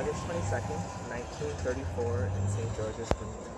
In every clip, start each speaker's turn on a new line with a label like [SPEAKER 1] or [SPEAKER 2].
[SPEAKER 1] August 22nd, 1934 in St. George's, Bermuda.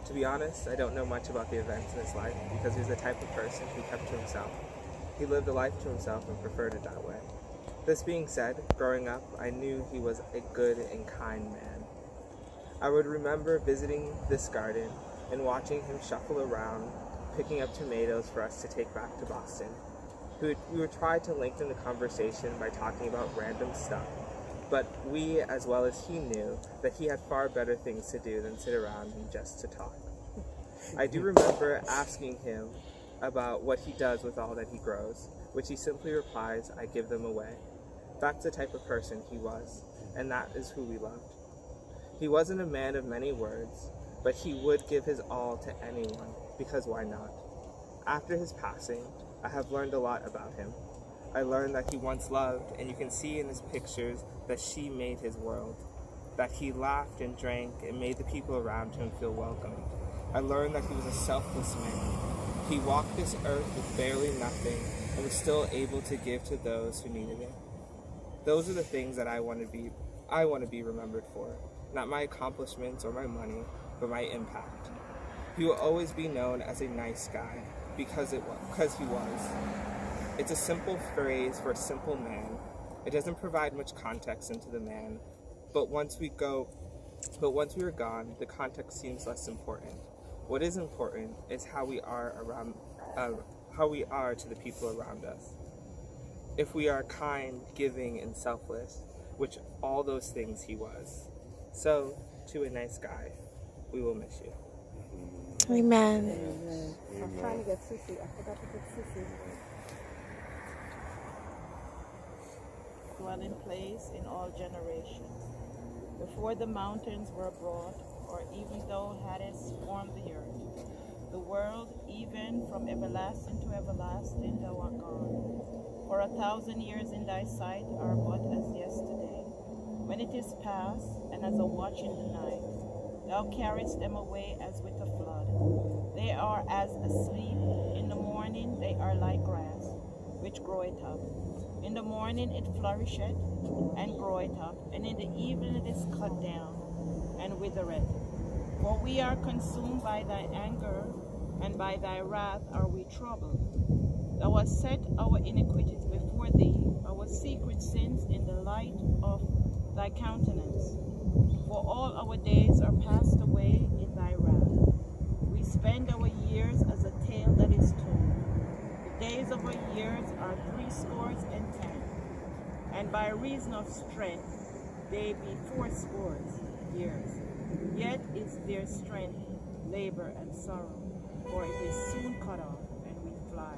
[SPEAKER 1] To be honest, I don't know much about the events in his life because he was the type of person who kept to himself. He lived a life to himself and preferred it that way. This being said, growing up, I knew he was a good and kind man. I would remember visiting this garden and watching him shuffle around, picking up tomatoes for us to take back to Boston. We would try to lengthen the conversation by talking about random stuff, but we, as well as he, knew that he had far better things to do than sit around and just to talk. I do remember asking him about what he does with all that he grows, which he simply replies, "I give them away." That's the type of person he was, and that is who we loved. He wasn't a man of many words, but he would give his all to anyone, because why not? After his passing, I have learned a lot about him. I learned that he once loved, and you can see in his pictures that she made his world, that he laughed and drank and made the people around him feel welcomed. I learned that he was a selfless man. He walked this earth with barely nothing and was still able to give to those who needed it. Those are the things that I want to be remembered for, not my accomplishments or my money, but my impact. He will always be known as a nice guy because he was. It's a simple phrase for a simple man. It doesn't provide much context into the man, but once we are gone, the context seems less important. What is important is how we are to the people around us. If we are kind, giving, and selfless, which all those things he was. So, to a nice guy, we will miss you.
[SPEAKER 2] Amen.
[SPEAKER 3] Amen. I'm trying to get Sissy. I forgot to put Sissy.
[SPEAKER 4] Dwelling place in all generations. Before the mountains were brought, or even though Hades formed the earth, the world, even from everlasting to everlasting, thou art gone. For 1,000 years in thy sight are but as yesterday. When it is past, and as a watch in the night, thou carriest them away as with a flood. They are as asleep. In the morning they are like grass, which groweth up. In the morning it flourisheth, and groweth up, and in the evening it is cut down, and withereth. For we are consumed by thy anger, and by thy wrath are we troubled. Thou hast set our iniquities before thee, our secret sins in the light of thy countenance. For all our days are passed away in thy wrath. We spend our years as a tale that is told. The days of our years are 70 and by reason of strength they be 80 years. Yet is their strength labor and sorrow, for it is soon cut off, and we fly.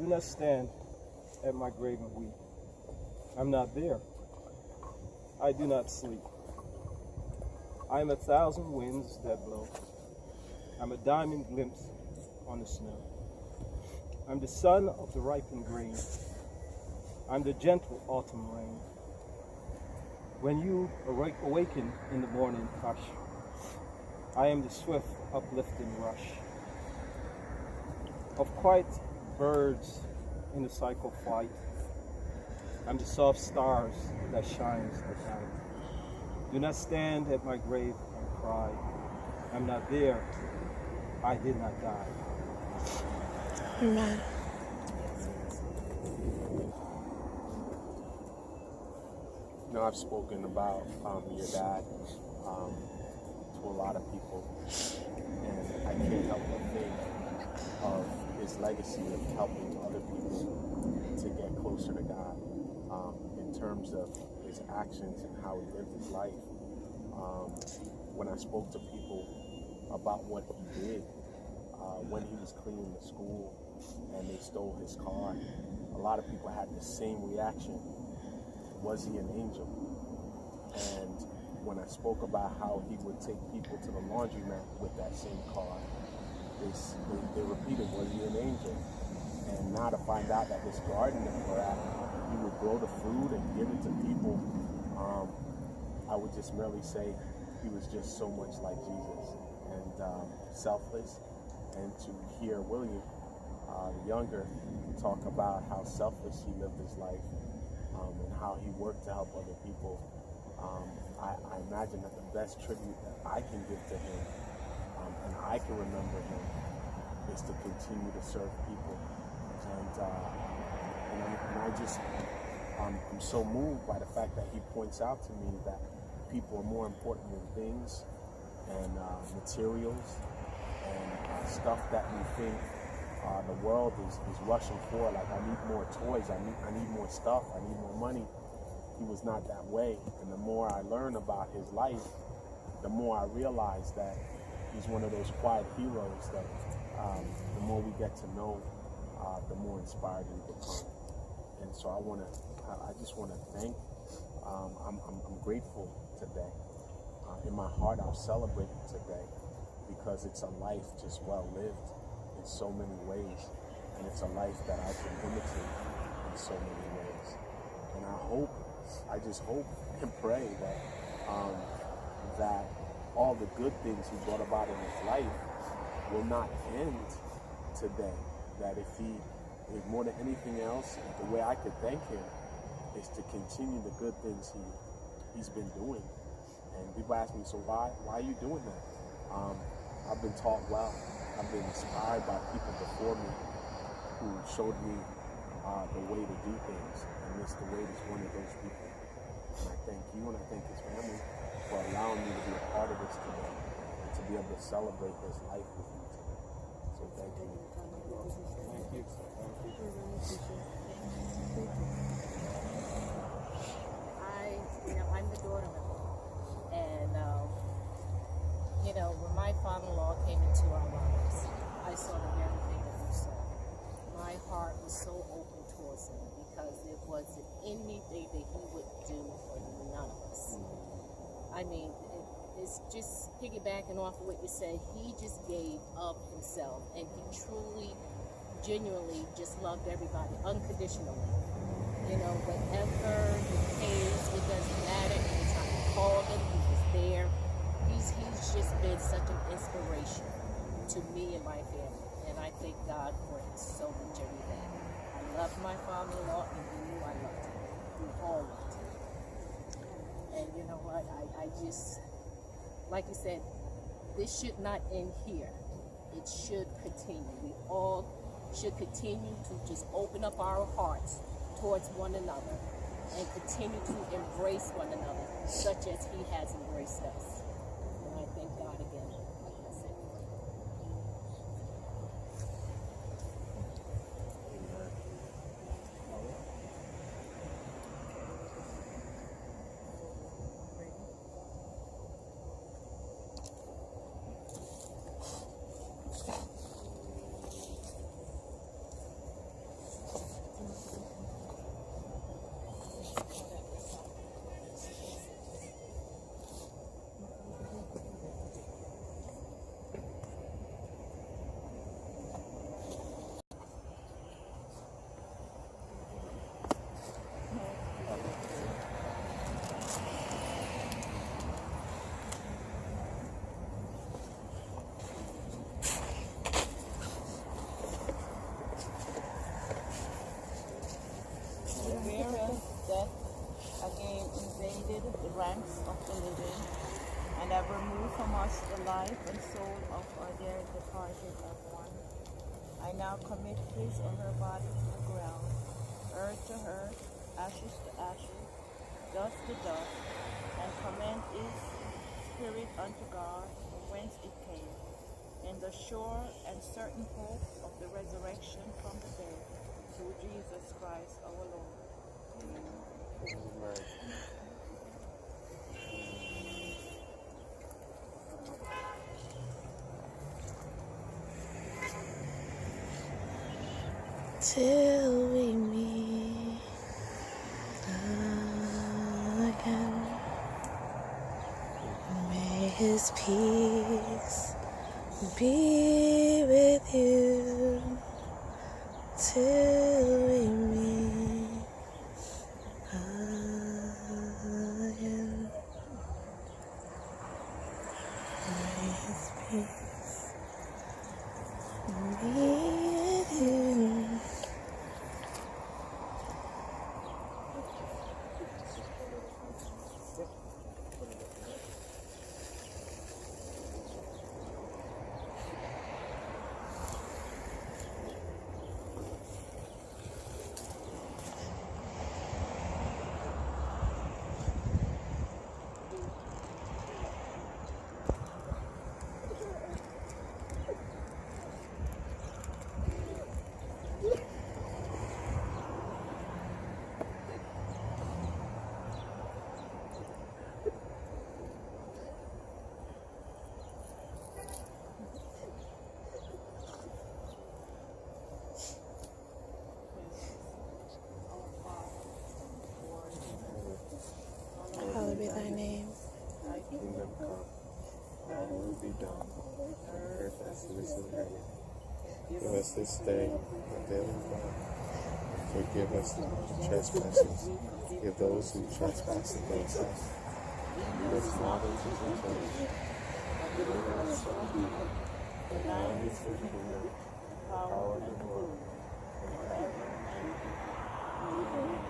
[SPEAKER 5] Do not stand at my grave and weep. I'm not there. I do not sleep. I am 1,000 winds that blow. I'm a diamond glimpse on the snow. I'm the son of the ripened grain. I'm the gentle autumn rain. When you awaken in the morning hush, I am the swift uplifting rush of quiet birds in the cycle flight. I'm the soft stars that shines at night. Do not stand at my grave and cry. I'm not there. I did not die.
[SPEAKER 2] Amen.
[SPEAKER 6] You know, I've spoken about your dad to a lot of people, and I can't help but think of his legacy of helping other people to get closer to God in terms of his actions and how he lived his life. When I spoke to people about what he did when he was cleaning the school and they stole his car, a lot of people had the same reaction. Was he an angel? And when I spoke about how he would take people to the laundromat with that same car, they repeated, was he an angel? And now to find out that this garden that we're at, he would grow the food and give it to people, I would just merely say he was just so much like Jesus and selfless. And to hear William, the younger, talk about how selfless he lived his life and how he worked to help other people, I imagine that the best tribute that I can give to him and I can remember him is to continue to serve people. And I just, I'm so moved by the fact that he points out to me that people are more important than things and materials and stuff that we think the world is rushing for. Like, I need more toys, I need more stuff, I need more money. He was not that way. And the more I learn about his life, the more I realize that he's one of those quiet heroes that the more we get to know, the more inspired we become. And so I just want to thank, I'm grateful today. In my heart, I'm celebrating today because it's a life just well lived in so many ways. And it's a life that I can imitate in so many ways. And I just hope and pray that that all the good things he brought about in his life will not end today. That if more than anything else, the way I could thank him is to continue the good things he's been doing. And people ask me, so why are you doing that? I've been taught well. I've been inspired by people before me who showed me the way to do things. And Mr. Wade is one of those people. And I thank you and I thank his family for allowing me to be a part of this today and to be able to celebrate his life with you today. So thank you.
[SPEAKER 5] Thank you.
[SPEAKER 7] I'm the daughter of it. And, when my father-in-law came into our lives, I saw the very thing that you saw. My heart was so open towards him because there wasn't anything that he would do for none of us. I mean, it's just piggybacking off of what you said. He just gave of himself, and he truly, genuinely just loved everybody unconditionally. Whatever the case, it doesn't matter. Anytime you call him, he was there. He's just been such an inspiration to me and my family, and I thank God for it so much every day. I love my father-in-law, and he knew I loved him. We all loved him. And you know what? I just, like you said, this should not end here. It should continue. We all should continue to just open up our hearts towards one another and continue to embrace one another, such as he has embraced us. And I thank God again. That's it.
[SPEAKER 4] from us the life and soul of our dear departed loved one. I now commit his or her body to the ground, earth to earth, ashes to ashes, dust to dust, and commend his spirit unto God, from whence it came, in the sure and certain hope of the resurrection from the dead, through Jesus Christ our Lord.
[SPEAKER 2] Till we meet again, may His peace be with you. Till we meet again, may His peace be with you. Hallowed be thy name.
[SPEAKER 6] Kingdom come, thy will be done, on earth as it is in heaven. Give us this day our daily bread. Forgive us our trespasses. Forgive those who trespass against us. Lead us not into temptation. Deliver us from evil. For thine is the kingdom, the power, and the glory, forever and ever. Amen.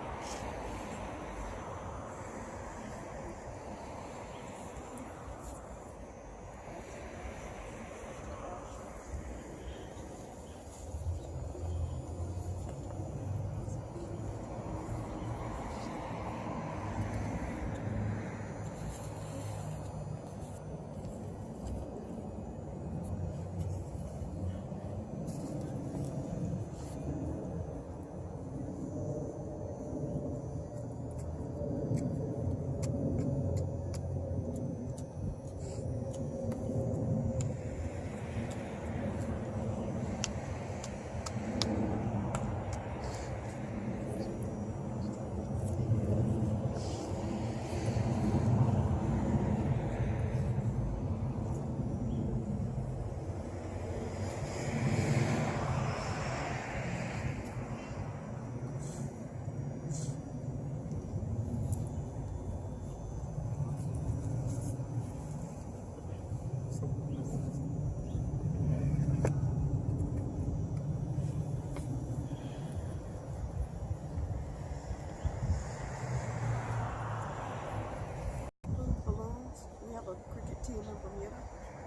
[SPEAKER 3] Balloons. We have a cricket team in Bermuda.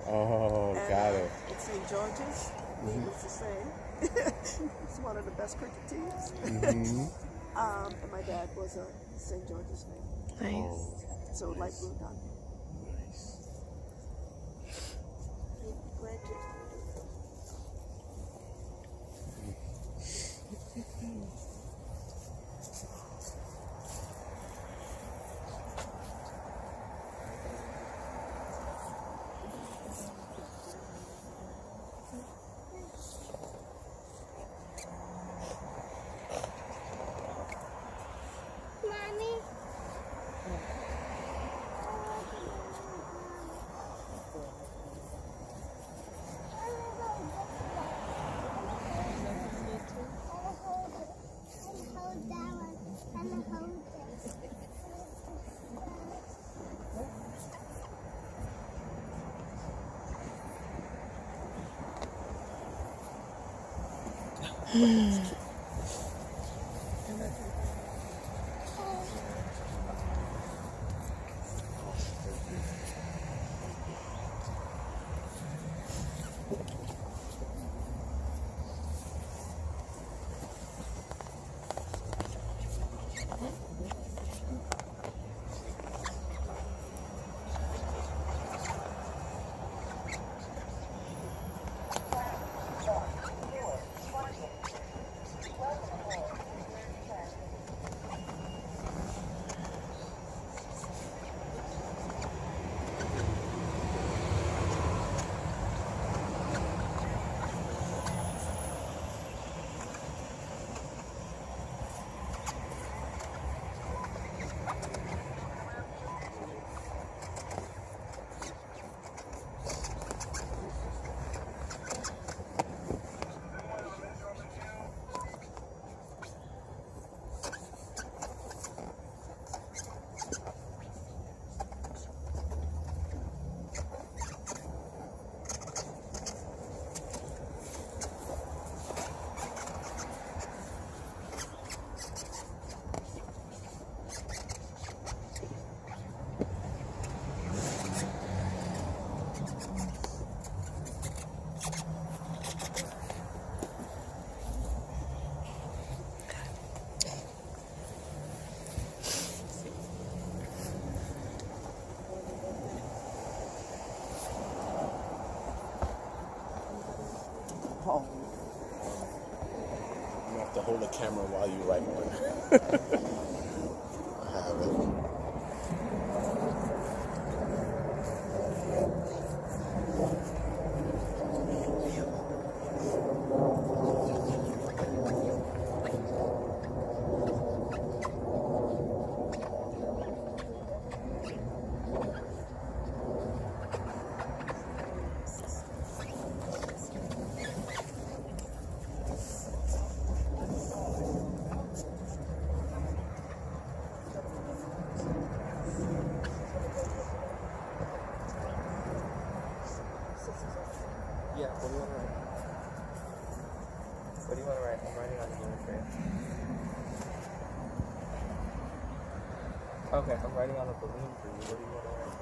[SPEAKER 6] Oh,
[SPEAKER 3] And,
[SPEAKER 6] got it.
[SPEAKER 3] It's St. George's, needless to say. It's one of the best cricket teams. And my dad was a St. George's fan.
[SPEAKER 2] Nice.
[SPEAKER 3] So light blue done.
[SPEAKER 6] Nice.
[SPEAKER 3] Oh.
[SPEAKER 6] You have to hold the camera while you write one. I have it.
[SPEAKER 1] Yeah, what do you want to write? What do you want to write? I'm writing on human frame. Okay, I'm writing on a balloon for you. What do you want to write?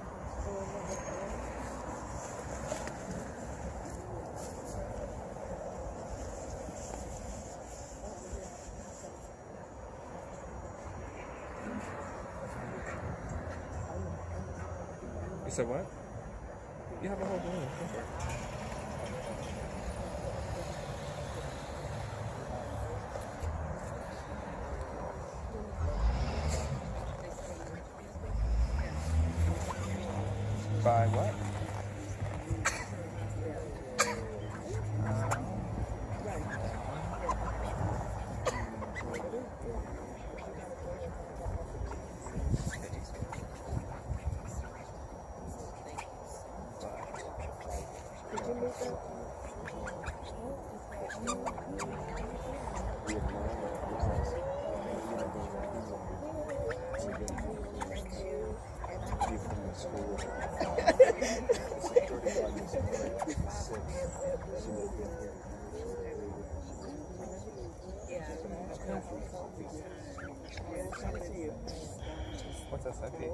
[SPEAKER 1] You said what? You have a whole balloon. Okay. By what? What's that second?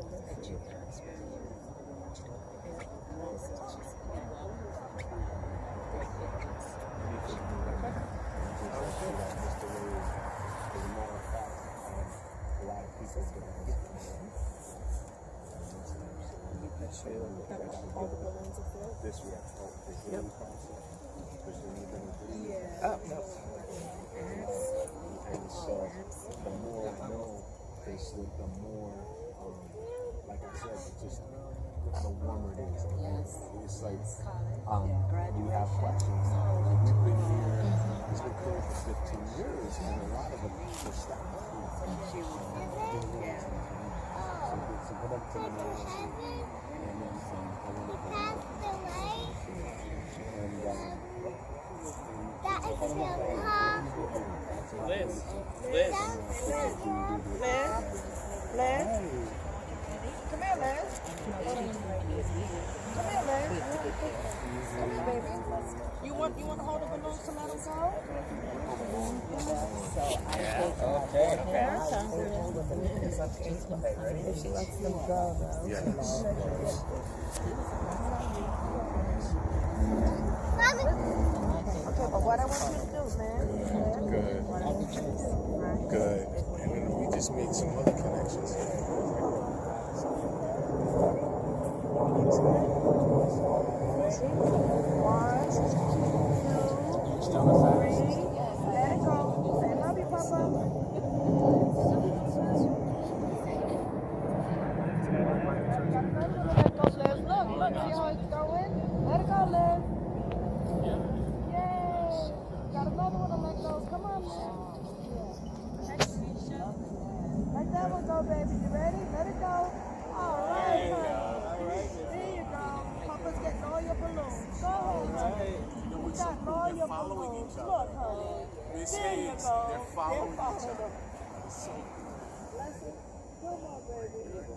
[SPEAKER 6] This way.
[SPEAKER 3] Yep.
[SPEAKER 1] Oh, no.
[SPEAKER 6] And so the more I know, the more, like I said, just the warmer it is. It's like you have questions. We've been here, it's been clear for 15 years, and a lot of it was stopped. So what I'm telling you is,
[SPEAKER 4] Liz.
[SPEAKER 3] Liz. Come here, Liz. Come here, Liz. Come here, baby. You want to hold the balloons to let them go?
[SPEAKER 2] If she lets them go, though.
[SPEAKER 6] yes.
[SPEAKER 3] Okay, but what I want you to do, man.
[SPEAKER 6] Good. And then we just made some other connections.
[SPEAKER 3] One, two, 3. Let it go. Say, love you, Papa. Let it go, Liz. Look, see how it's going? Let it go, Liz. Yay. Got another one to let go. Come on, Liz. Let that one go, baby. You ready? Let it go. All right, honey. There you go. Papa's getting all your balloons. Go ahead, honey. We got all your balloons. Look, honey. There you go. They're following each other. Bless it. Come on, baby.